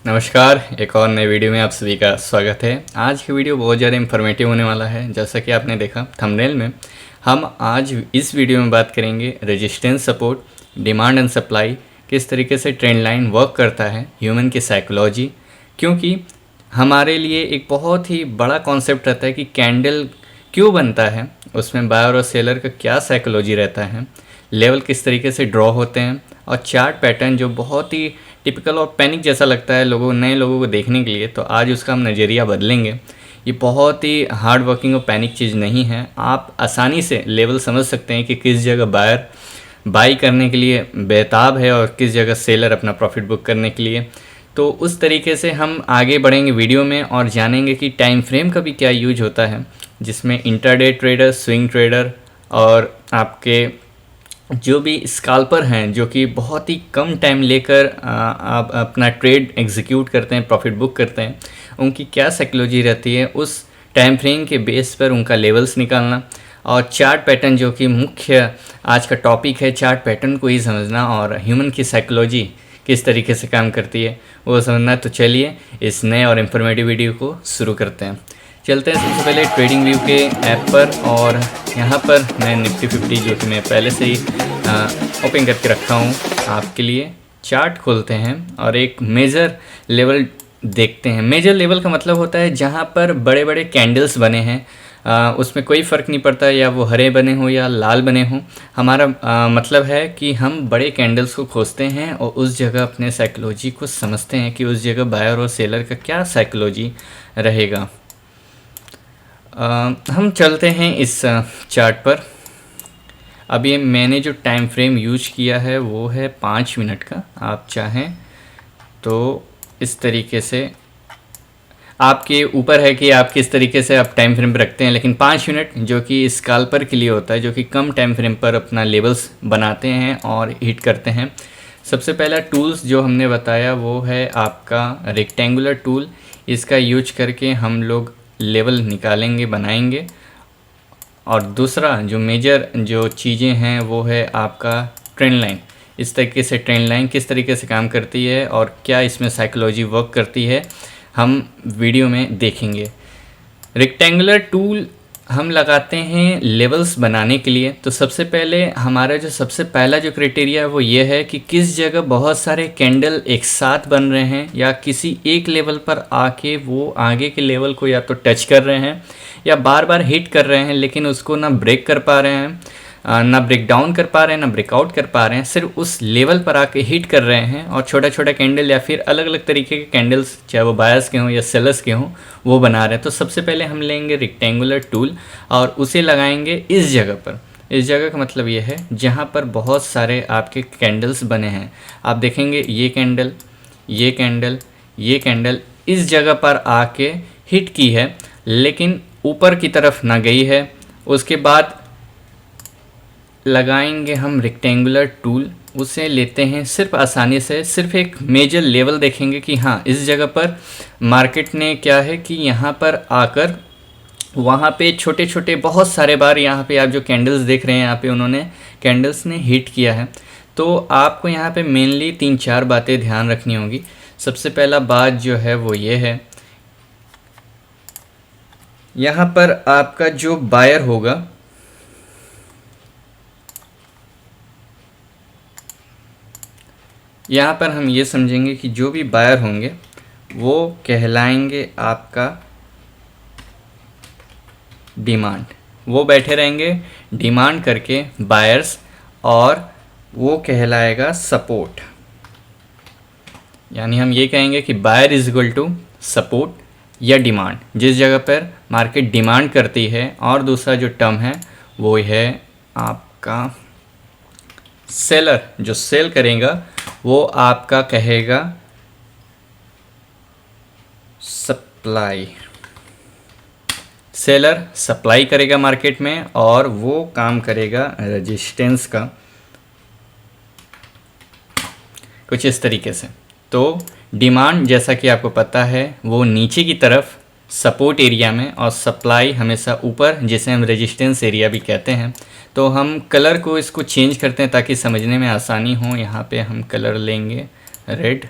नमस्कार, एक और नए वीडियो में आप सभी का स्वागत है। आज की वीडियो बहुत ज़्यादा इन्फॉर्मेटिव होने वाला है। जैसा कि आपने देखा थंबनेल में, हम आज इस वीडियो में बात करेंगे resistance support, demand and supply, किस तरीके से ट्रेंड लाइन वर्क करता है, ह्यूमन की साइकोलॉजी। क्योंकि हमारे लिए एक बहुत ही बड़ा कॉन्सेप्ट रहता है कि कैंडल क्यों बनता है, उसमें बायर और सेलर का क्या साइकोलॉजी रहता है, लेवल किस तरीके से ड्रॉ होते हैं, और चार्ट पैटर्न जो बहुत ही टिपिकल और पैनिक जैसा लगता है नए लोगों को देखने के लिए। तो आज उसका हम नज़रिया बदलेंगे। ये बहुत ही हार्ड वर्किंग और पैनिक चीज़ नहीं है। आप आसानी से लेवल समझ सकते हैं कि किस जगह बायर बाई करने के लिए बेताब है और किस जगह सेलर अपना प्रॉफिट बुक करने के लिए। तो उस तरीके से हम आगे बढ़ेंगे वीडियो में और जानेंगे कि टाइम फ्रेम का भी क्या यूज होता है, जिसमें इंट्राडे ट्रेडर, स्विंग ट्रेडर और आपके जो भी स्काल्पर हैं, जो कि बहुत ही कम टाइम लेकर आप अपना ट्रेड एग्जीक्यूट करते हैं, प्रॉफिट बुक करते हैं, उनकी क्या साइकोलॉजी रहती है, उस टाइम फ्रेम के बेस पर उनका लेवल्स निकालना, और चार्ट पैटर्न जो कि मुख्य आज का टॉपिक है, चार्ट पैटर्न को ही समझना और ह्यूमन की साइकोलॉजी किस तरीके से काम करती है वो समझना। तो चलिए इस नए और इन्फॉर्मेटिव वीडियो को शुरू करते हैं। चलते हैं सबसे पहले ट्रेडिंग व्यू के ऐप पर, और यहाँ पर मैं निफ्टी 50 जो कि मैं पहले से ही ओपन करके रखा हूँ आपके लिए, चार्ट खोलते हैं और एक मेजर लेवल देखते हैं। मेजर लेवल का मतलब होता है जहाँ पर बड़े बड़े कैंडल्स बने हैं, उसमें कोई फ़र्क नहीं पड़ता या वो हरे बने हो या लाल बने हो। हमारा मतलब है कि हम बड़े कैंडल्स को खोजते हैं और उस जगह अपने साइकोलॉजी को समझते हैं कि उस जगह बायर और सेलर का क्या साइकोलॉजी रहेगा। हम चलते हैं इस चार्ट पर। अब ये मैंने जो टाइम फ्रेम यूज किया है वो है 5 मिनट का। आप चाहें तो इस तरीके से, आपके ऊपर है कि आप किस तरीके से आप टाइम फ्रेम पर रखते हैं, लेकिन 5 मिनट जो कि स्काल्पर के लिए होता है, जो कि कम टाइम फ्रेम पर अपना लेवल्स बनाते हैं और हिट करते हैं। सबसे पहला टूल्स जो हमने बताया वो है आपका रेक्टेंगुलर टूल। इसका यूज करके हम लोग लेवल निकालेंगे, बनाएंगे। और दूसरा जो मेजर जो चीज़ें हैं वो है आपका ट्रेंड लाइन। इस तरीके से ट्रेंड लाइन किस तरीके से काम करती है और क्या इसमें साइकोलॉजी वर्क करती है, हम वीडियो में देखेंगे। रेक्टेंगुलर टूल हम लगाते हैं लेवल्स बनाने के लिए। तो सबसे पहले हमारा जो सबसे पहला जो क्राइटेरिया है वो ये है कि किस जगह बहुत सारे कैंडल एक साथ बन रहे हैं, या किसी एक लेवल पर आके वो आगे के लेवल को या तो टच कर रहे हैं या बार बार हिट कर रहे हैं, लेकिन उसको ना ब्रेक कर पा रहे हैं, ना ब्रेक डाउन कर पा रहे हैं, ना ब्रेकआउट कर पा रहे हैं, सिर्फ उस लेवल पर आके हिट कर रहे हैं। और छोटा छोटा कैंडल या फिर अलग अलग तरीके के कैंडल्स, चाहे वो बायर्स के हों या सेलर्स के हों, वो बना रहे हैं। तो सबसे पहले हम लेंगे रेक्टेंगुलर टूल और उसे लगाएंगे इस जगह पर। इस जगह का मतलब ये है जहाँ पर बहुत सारे आपके कैंडल्स बने हैं। आप देखेंगे ये कैंडल, ये कैंडल, ये कैंडल इस जगह पर आके हिट की है, लेकिन ऊपर की तरफ ना गई है। उसके बाद लगाएंगे हम रेक्टेंगुलर टूल, उसे लेते हैं सिर्फ आसानी से, सिर्फ एक मेजर लेवल देखेंगे कि हाँ इस जगह पर मार्केट ने क्या है कि यहाँ पर आकर वहाँ पे छोटे छोटे बहुत सारे बार यहाँ पे आप जो कैंडल्स देख रहे हैं यहाँ पे उन्होंने कैंडल्स ने हिट किया है। तो आपको यहाँ पे मेनली 3-4 बातें ध्यान रखनी होगी। सबसे पहला बात जो है वो ये है, यहाँ पर आपका जो बायर होगा यहाँ पर हम ये समझेंगे कि जो भी बायर होंगे वो कहलाएंगे आपका डिमांड। वो बैठे रहेंगे डिमांड करके बायर्स, और वो कहलाएगा सपोर्ट। यानी हम ये कहेंगे कि buyer is equal to support या डिमांड, जिस जगह पर मार्केट डिमांड करती है। और दूसरा जो टर्म है वो है आपका सेलर, जो सेल करेगा वो आपका कहेगा सप्लाई। सेलर सप्लाई करेगा मार्केट में और वो काम करेगा रेजिस्टेंस का, कुछ इस तरीके से। तो डिमांड जैसा कि आपको पता है वो नीचे की तरफ सपोर्ट एरिया में, और सप्लाई हमेशा ऊपर, जिसे हम रेजिस्टेंस एरिया भी कहते हैं। तो हम कलर को इसको चेंज करते हैं ताकि समझने में आसानी हो। यहाँ पे हम कलर लेंगे रेड,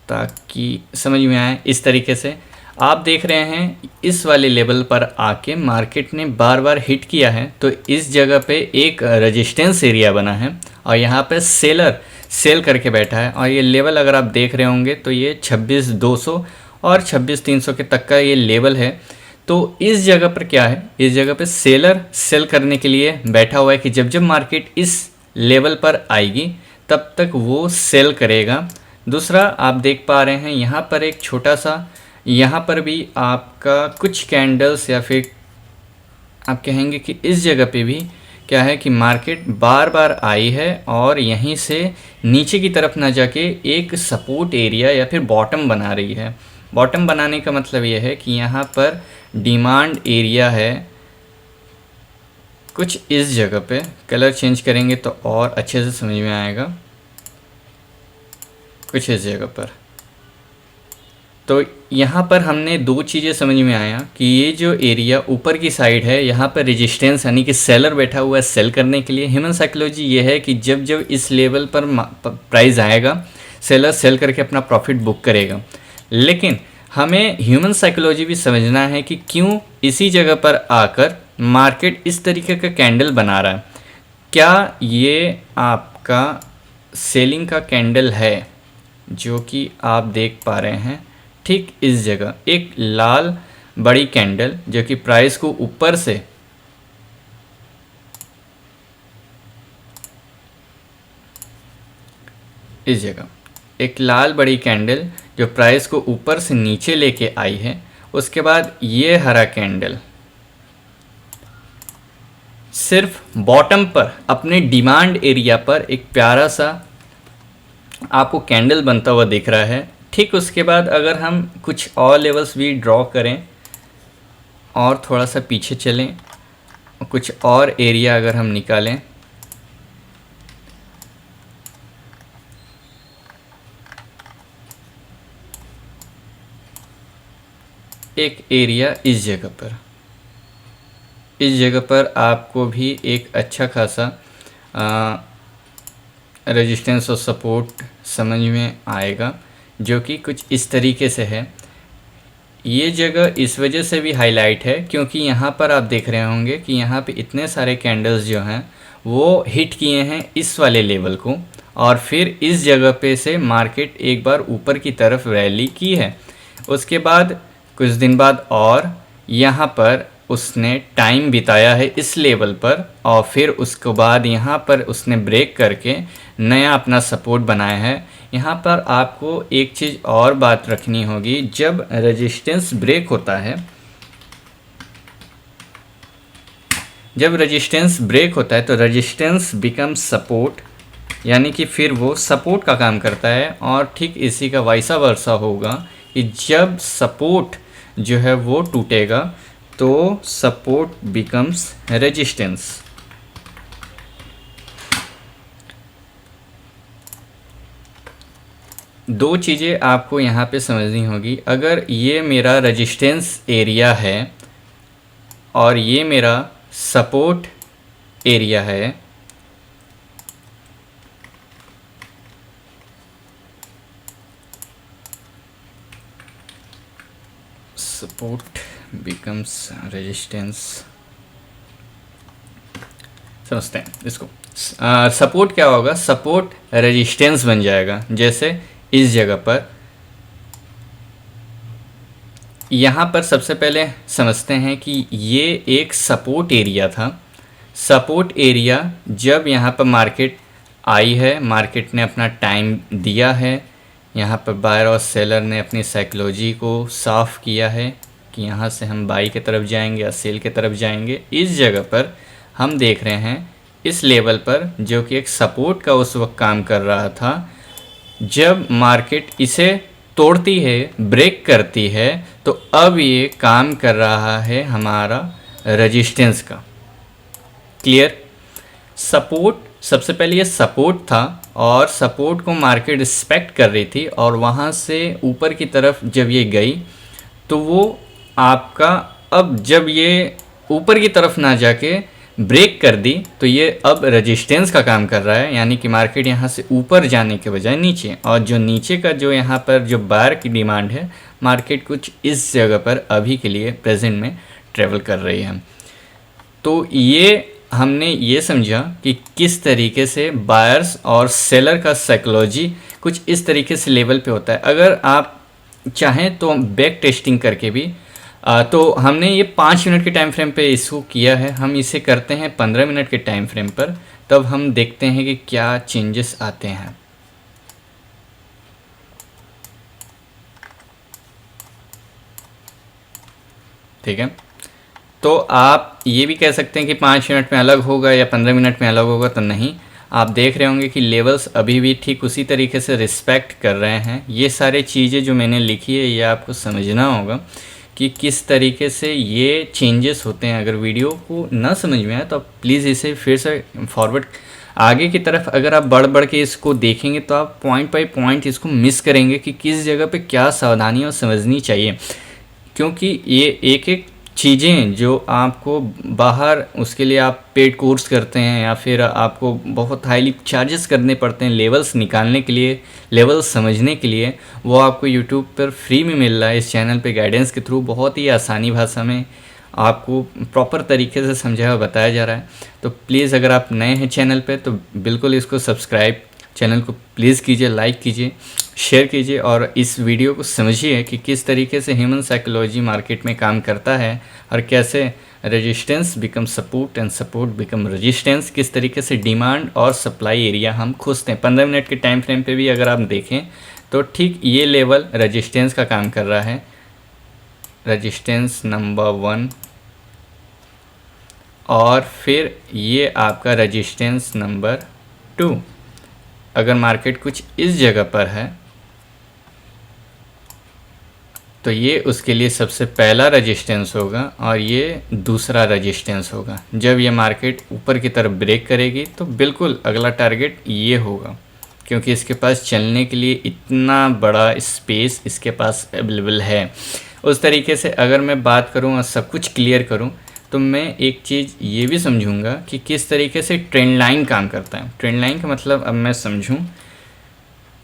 ताकि समझ में आए। इस तरीके से आप देख रहे हैं इस वाले लेवल पर आके मार्केट ने बार बार हिट किया है, तो इस जगह पे एक रेजिस्टेंस एरिया बना है और यहाँ पे सेलर सेल करके बैठा है। और ये लेवल अगर आप देख रहे होंगे तो ये 26,200 और 26,300 के तक का ये लेवल है। तो इस जगह पर क्या है, इस जगह पे सेलर सेल करने के लिए बैठा हुआ है कि जब जब मार्केट इस लेवल पर आएगी तब तक वो सेल करेगा। दूसरा आप देख पा रहे हैं यहाँ पर एक छोटा सा, यहाँ पर भी आपका कुछ कैंडल्स या फिर आप कहेंगे कि इस जगह पे भी क्या है कि मार्केट बार बार आई है और यहीं से नीचे की तरफ ना जाके एक सपोर्ट एरिया या फिर बॉटम बना रही है। बॉटम बनाने का मतलब ये है कि यहाँ पर डिमांड एरिया है कुछ इस जगह पे। कलर चेंज करेंगे तो और अच्छे से समझ में आएगा। कुछ इस जगह पर, तो यहाँ पर हमने दो चीज़ें समझ में आया कि ये जो एरिया ऊपर की साइड है यहाँ पर रेजिस्टेंस यानी कि सेलर बैठा हुआ है सेल करने के लिए। ह्यूमन साइकोलॉजी ये है कि जब जब इस लेवल पर प्राइस आएगा सेलर सेल करके अपना प्रॉफिट बुक करेगा। लेकिन हमें ह्यूमन साइकोलॉजी भी समझना है कि क्यों इसी जगह पर आकर मार्केट इस तरीके का कैंडल बना रहा है। क्या ये आपका सेलिंग का कैंडल है जो कि आप देख पा रहे हैं। ठीक इस जगह एक लाल बड़ी कैंडल जो कि प्राइस को ऊपर से इस जगह एक लाल बड़ी कैंडल जो प्राइस को ऊपर से नीचे लेके आई है। उसके बाद ये हरा कैंडल सिर्फ बॉटम पर अपने डिमांड एरिया पर एक प्यारा सा आपको कैंडल बनता हुआ दिख रहा है। ठीक उसके बाद अगर हम कुछ और लेवल्स भी ड्रॉ करें और थोड़ा सा पीछे चलें, कुछ और एरिया अगर हम निकालें, एक एरिया इस जगह पर आपको भी एक अच्छा खासा रेजिस्टेंस और सपोर्ट समझ में आएगा जो कि कुछ इस तरीके से है। ये जगह इस वजह से भी हाईलाइट है क्योंकि यहाँ पर आप देख रहे होंगे कि यहाँ पे इतने सारे कैंडल्स जो हैं वो हिट किए हैं इस वाले लेवल को और फिर इस जगह पे से मार्केट एक बार ऊपर की तरफ रैली की है। उसके बाद कुछ दिन बाद और यहाँ पर उसने टाइम बिताया है इस लेवल पर और फिर उसके बाद यहाँ पर उसने ब्रेक करके नया अपना सपोर्ट बनाया है। यहाँ पर आपको एक चीज़ और बात रखनी होगी, जब रेजिस्टेंस ब्रेक होता है, जब रेजिस्टेंस ब्रेक होता है तो रेजिस्टेंस बिकम्स सपोर्ट, यानी कि फिर वो सपोर्ट का काम करता है। और ठीक इसी का वैसा वर्सा होगा कि जब सपोर्ट जो है वो टूटेगा तो सपोर्ट बिकम्स रेजिस्टेंस। दो चीज़ें आपको यहाँ पे समझनी होगी। अगर ये मेरा रेजिस्टेंस एरिया है और ये मेरा सपोर्ट एरिया है, सपोर्ट बिकम्स रेजिस्टेंस, समझते हैं इसको। सपोर्ट क्या होगा, सपोर्ट रेजिस्टेंस बन जाएगा। जैसे इस जगह पर, यहाँ पर सबसे पहले समझते हैं कि ये एक सपोर्ट एरिया था। सपोर्ट एरिया जब यहाँ पर मार्केट आई है, मार्केट ने अपना टाइम दिया है, यहाँ पर बायर और सेलर ने अपनी साइकोलॉजी को साफ़ किया है कि यहाँ से हम बाई की तरफ जाएंगे या सेल की तरफ जाएंगे। इस जगह पर हम देख रहे हैं इस लेवल पर जो कि एक सपोर्ट का उस वक्त काम कर रहा था, जब मार्केट इसे तोड़ती है, ब्रेक करती है, तो अब ये काम कर रहा है हमारा रेजिस्टेंस का। क्लियर? सपोर्ट, सबसे पहले ये सपोर्ट था और सपोर्ट को मार्केट रिस्पेक्ट कर रही थी और वहाँ से ऊपर की तरफ जब ये गई तो वो आपका, अब जब ये ऊपर की तरफ ना जाके ब्रेक कर दी तो ये अब रेजिस्टेंस का काम कर रहा है, यानी कि मार्केट यहाँ से ऊपर जाने के बजाय नीचे, और जो नीचे का जो यहाँ पर जो बायर की डिमांड है, मार्केट कुछ इस जगह पर अभी के लिए प्रेजेंट में ट्रेवल कर रही है। तो ये हमने ये समझा कि किस तरीके से बायर्स और सेलर का साइकोलॉजी कुछ इस तरीके से लेवल पे होता है। अगर आप चाहें तो बैक टेस्टिंग करके भी तो हमने ये 5 मिनट के टाइम फ्रेम पे इसको किया है, हम इसे करते हैं 15 मिनट के टाइम फ्रेम पर, तब हम देखते हैं कि क्या चेंजेस आते हैं। ठीक है, तो आप ये भी कह सकते हैं कि 5 मिनट में अलग होगा या 15 मिनट में अलग होगा, तो नहीं, आप देख रहे होंगे कि लेवल्स अभी भी ठीक उसी तरीके से रिस्पेक्ट कर रहे हैं। ये सारे चीज़ें जो मैंने लिखी है ये आपको समझना होगा कि किस तरीके से ये चेंजेस होते हैं। अगर वीडियो को ना समझ में आए तो आप प्लीज़ इसे फिर से फॉरवर्ड आगे की तरफ अगर आप बढ़ के इसको देखेंगे तो आप पॉइंट बाई पॉइंट इसको मिस करेंगे कि किस जगह पे क्या सावधानियाँ समझनी चाहिए, क्योंकि ये एक एक चीज़ें जो आपको बाहर उसके लिए आप पेड कोर्स करते हैं या फिर आपको बहुत हाईली चार्जेस करने पड़ते हैं लेवल्स निकालने के लिए, लेवल्स समझने के लिए, वो आपको यूट्यूब पर फ्री में मिल रहा है। इस चैनल पे गाइडेंस के थ्रू बहुत ही आसानी भाषा में आपको प्रॉपर तरीके से समझाया और बताया जा रहा है। तो प्लीज़ अगर आप नए हैं चैनल पे तो बिल्कुल इसको सब्सक्राइब चैनल को प्लीज़ कीजिए, लाइक कीजिए, शेयर कीजिए और इस वीडियो को समझिए कि किस तरीके से ह्यूमन साइकोलॉजी मार्केट में काम करता है और कैसे resistance become support and support become resistance, किस तरीके से डिमांड और सप्लाई एरिया हम खोजते हैं। 15 मिनट के टाइम फ्रेम पे भी अगर आप देखें तो ठीक ये लेवल रेजिस्टेंस का काम कर रहा है, रेजिस्टेंस नंबर 1, और फिर ये आपका रेजिस्टेंस नंबर 2। अगर मार्केट कुछ इस जगह पर है तो ये उसके लिए सबसे पहला रेजिस्टेंस होगा और ये दूसरा रेजिस्टेंस होगा। जब ये मार्केट ऊपर की तरफ ब्रेक करेगी तो बिल्कुल अगला टारगेट ये होगा, क्योंकि इसके पास चलने के लिए इतना बड़ा स्पेस इसके पास अवेलेबल है। उस तरीके से अगर मैं बात करूँ और सब कुछ क्लियर करूँ तो मैं एक चीज़ ये भी समझूंगा कि किस तरीके से ट्रेंड लाइन काम करता है। ट्रेंड लाइन का मतलब अब मैं समझूं,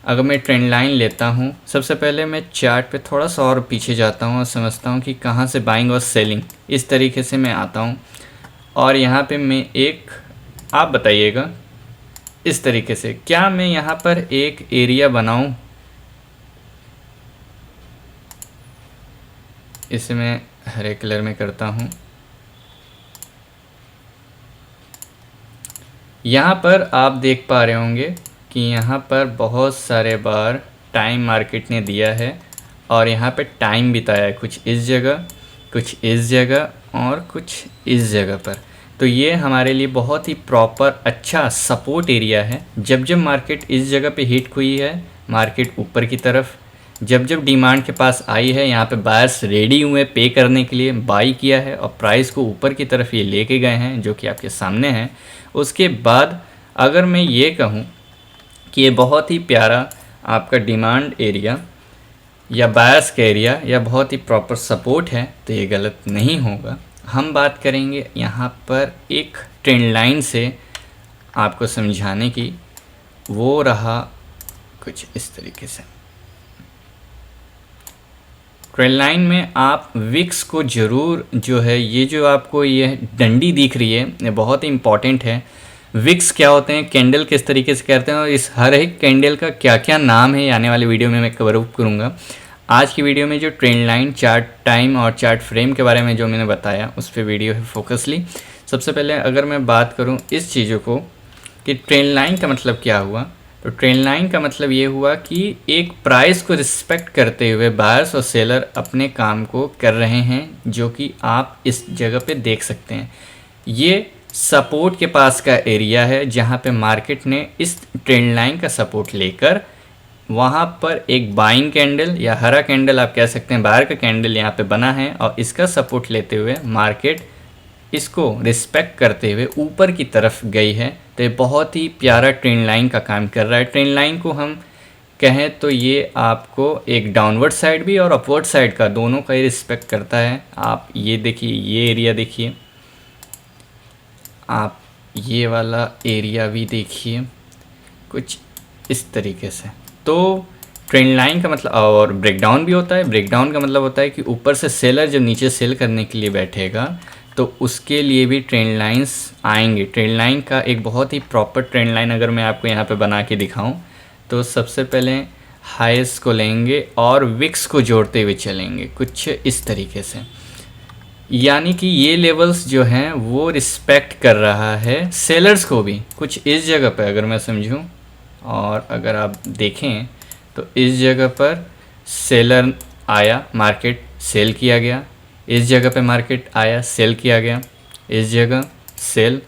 अगर मैं ट्रेंड लाइन लेता हूं, सबसे पहले मैं चार्ट पे थोड़ा सा और पीछे जाता हूं और समझता हूं कि कहां से बाइंग और सेलिंग, इस तरीके से मैं आता हूं और यहां पे मैं एक, आप बताइएगा इस तरीके से क्या मैं यहां पर एक एरिया बनाऊं। इसे मैं हरे कलर में करता हूं। यहाँ पर आप देख पा रहे होंगे कि यहाँ पर बहुत सारे बार टाइम मार्केट ने दिया है और यहाँ पे टाइम बिताया है, कुछ इस जगह, कुछ इस जगह और कुछ इस जगह पर। तो ये हमारे लिए बहुत ही प्रॉपर अच्छा सपोर्ट एरिया है। जब जब मार्केट इस जगह पे हिट हुई है, मार्केट ऊपर की तरफ जब जब डिमांड के पास आई है, यहाँ पे बायर्स रेडी हुए पे करने के लिए, बाई किया है और प्राइस को ऊपर की तरफ ये लेके गए हैं जो कि आपके सामने हैं। उसके बाद अगर मैं ये कहूँ कि ये बहुत ही प्यारा आपका डिमांड एरिया या बायर्स का एरिया या बहुत ही प्रॉपर सपोर्ट है, तो ये गलत नहीं होगा। हम बात करेंगे यहाँ पर एक ट्रेंड लाइन से आपको समझाने की, वो रहा कुछ इस तरीके से। ट्रेंड लाइन में आप विक्स को ज़रूर जो है, ये जो आपको ये डंडी दिख रही है ये बहुत ही इंपॉर्टेंट है। विक्स क्या होते हैं, कैंडल किस तरीके से करते हैं और इस हर एक कैंडल का क्या क्या नाम है, आने वाली वीडियो में मैं कवर अप करूँगा। आज की वीडियो में जो ट्रेंड लाइन, चार्ट टाइम और चार्ट फ्रेम के बारे में जो मैंने बताया उस पर वीडियो है फोकसली। सबसे पहले अगर मैं बात करूँ इस चीज़ों को कि ट्रेंड लाइन का मतलब क्या हुआ, तो ट्रेंड लाइन का मतलब ये हुआ कि एक प्राइस को रिस्पेक्ट करते हुए बायर्स और सेलर अपने काम को कर रहे हैं, जो कि आप इस जगह पे देख सकते हैं। ये सपोर्ट के पास का एरिया है जहाँ पे मार्केट ने इस ट्रेंड लाइन का सपोर्ट लेकर वहाँ पर एक बाइंग कैंडल या हरा कैंडल आप कह सकते हैं, बायर का कैंडल यहाँ पे बना है और इसका सपोर्ट लेते हुए मार्केट इसको रिस्पेक्ट करते हुए ऊपर की तरफ गई है। तो ये बहुत ही प्यारा ट्रेंड लाइन का काम कर रहा है। ट्रेंड लाइन को हम कहें तो ये आपको एक डाउनवर्ड साइड भी और अपवर्ड साइड का दोनों का ही रिस्पेक्ट करता है। आप ये देखिए, ये एरिया देखिए, आप ये वाला एरिया भी देखिए कुछ इस तरीके से। तो ट्रेंड लाइन का मतलब, और ब्रेकडाउन भी होता है। ब्रेकडाउन का मतलब होता है कि ऊपर से सेलर जब नीचे सेल करने के लिए बैठेगा तो उसके लिए भी ट्रेंड लाइंस आएंगे। ट्रेंड लाइन का एक बहुत ही प्रॉपर ट्रेंड लाइन अगर मैं आपको यहाँ पे बना के दिखाऊं तो सबसे पहले हाईस को लेंगे और विक्स को जोड़ते हुए चलेंगे कुछ इस तरीके से, यानी कि ये लेवल्स जो हैं वो रिस्पेक्ट कर रहा है सेलर्स को भी कुछ इस जगह पे अगर मैं समझूं। और अगर आप देखें तो इस जगह पर सेलर आया, मार्केट सेल किया गया, इस जगह पे मार्केट आया, सेल किया गया, इस जगह सेल,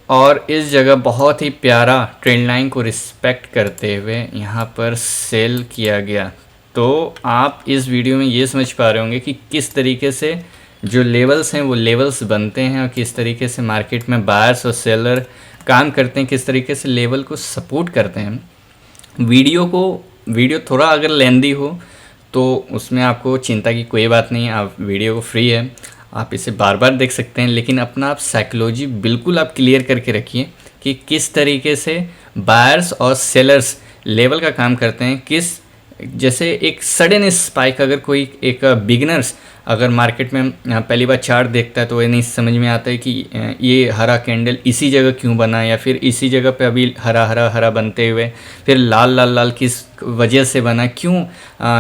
और इस जगह बहुत ही प्यारा ट्रेंड लाइन को रिस्पेक्ट करते हुए यहाँ पर सेल किया गया। तो आप इस वीडियो में ये समझ पा रहे होंगे कि किस तरीके से जो लेवल्स हैं वो लेवल्स बनते हैं और किस तरीके से मार्केट में बायर्स और सेलर काम करते हैं, किस तरीके से लेवल को सपोर्ट करते हैं। वीडियो थोड़ा अगर लेंदी हो तो उसमें आपको चिंता की कोई बात नहीं है, आप वीडियो को फ्री है, आप इसे बार बार देख सकते हैं। लेकिन अपना आप साइकोलॉजी बिल्कुल आप क्लियर करके रखिए कि किस तरीके से बायर्स और सेलर्स लेवल का काम करते हैं। किस जैसे एक सडन स्पाइक, अगर कोई एक बिगिनर्स अगर मार्केट में पहली बार चार्ट देखता है तो ये नहीं समझ में आता है कि ये हरा कैंडल इसी जगह क्यों बना, या फिर इसी जगह पे अभी हरा हरा हरा बनते हुए फिर लाल लाल लाल किस वजह से बना, क्यों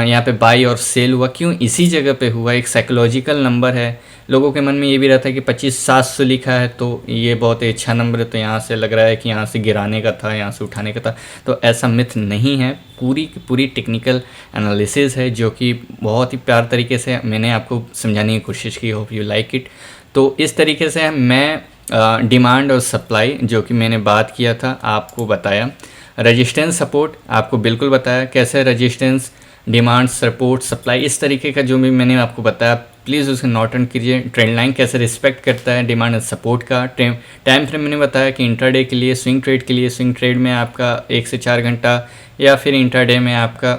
यहाँ पे बाई और सेल हुआ, क्यों इसी जगह पे हुआ। एक साइकोलॉजिकल नंबर है, लोगों के मन में ये भी रहता है कि 25,700 लिखा है तो ये बहुत ही अच्छा नंबर है, तो यहाँ से लग रहा है कि यहाँ से गिराने का था, यहाँ से उठाने का था। तो ऐसा मिथ नहीं है, पूरी की पूरी टेक्निकल एनालिसिस है जो कि बहुत ही प्यार तरीके से मैंने आपको समझाने की कोशिश की। Hope you like it. तो इस तरीके से मैं डिमांड और सप्लाई जो कि मैंने बात किया था आपको बताया। रेजिस्टेंस सपोर्ट आपको बिल्कुल बताया, कैसे रेजिस्टेंस डिमांड सपोर्ट सप्लाई इस तरीके का जो भी मैंने आपको बताया प्लीज़ उसे नोट डाउन कीजिए। ट्रेंड लाइन कैसे रिस्पेक्ट करता है डिमांड एंड सपोर्ट का। टाइम फ्रेम मैंने बताया कि इंट्राडे के लिए, स्विंग ट्रेड के लिए, स्विंग ट्रेड में आपका 1 से 4 घंटा या फिर इंट्राडे में आपका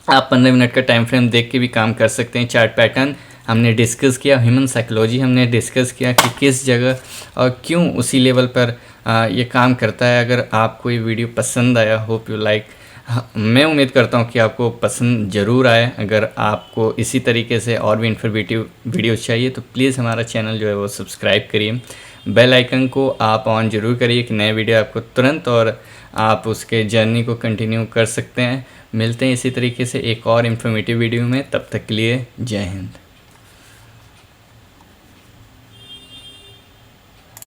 आप 15 मिनट का टाइम फ्रेम देख के भी काम कर सकते हैं। चार्ट पैटर्न हमने डिस्कस किया, ह्यूमन साइकोलॉजी हमने डिस्कस किया कि किस जगह और क्यों उसी लेवल पर ये काम करता है। अगर आपको ये वीडियो पसंद आया, होप यू लाइक, मैं उम्मीद करता हूँ कि आपको पसंद ज़रूर आए। अगर आपको इसी तरीके से और भी इन्फॉर्मेटिव वीडियोस चाहिए तो प्लीज़ हमारा चैनल जो है वो सब्सक्राइब करिए, बेल आइकन को आप ऑन ज़रूर करिए कि नए वीडियो आपको तुरंत और आप उसके जर्नी को कंटिन्यू कर सकते हैं। मिलते हैं इसी तरीके से एक और इन्फॉर्मेटिव वीडियो में, तब तक के लिए जय हिंद।